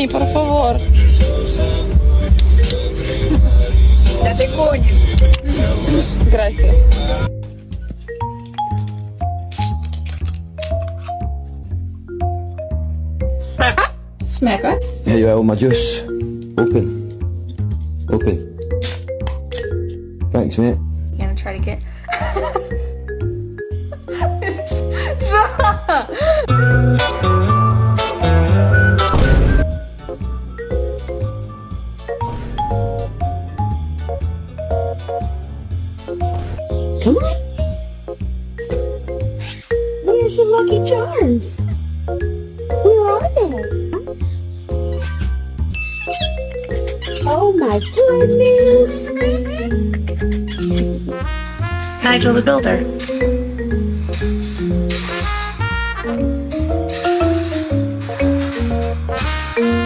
Por favor. Ya te coñes. Gracias. Smacker? Here you have all my juice. Open. Open. Thanks, mate. You gonna try to get... Stop! Come on. Where's your Lucky Charms? Where are they? Oh my goodness. Nigel the Builder.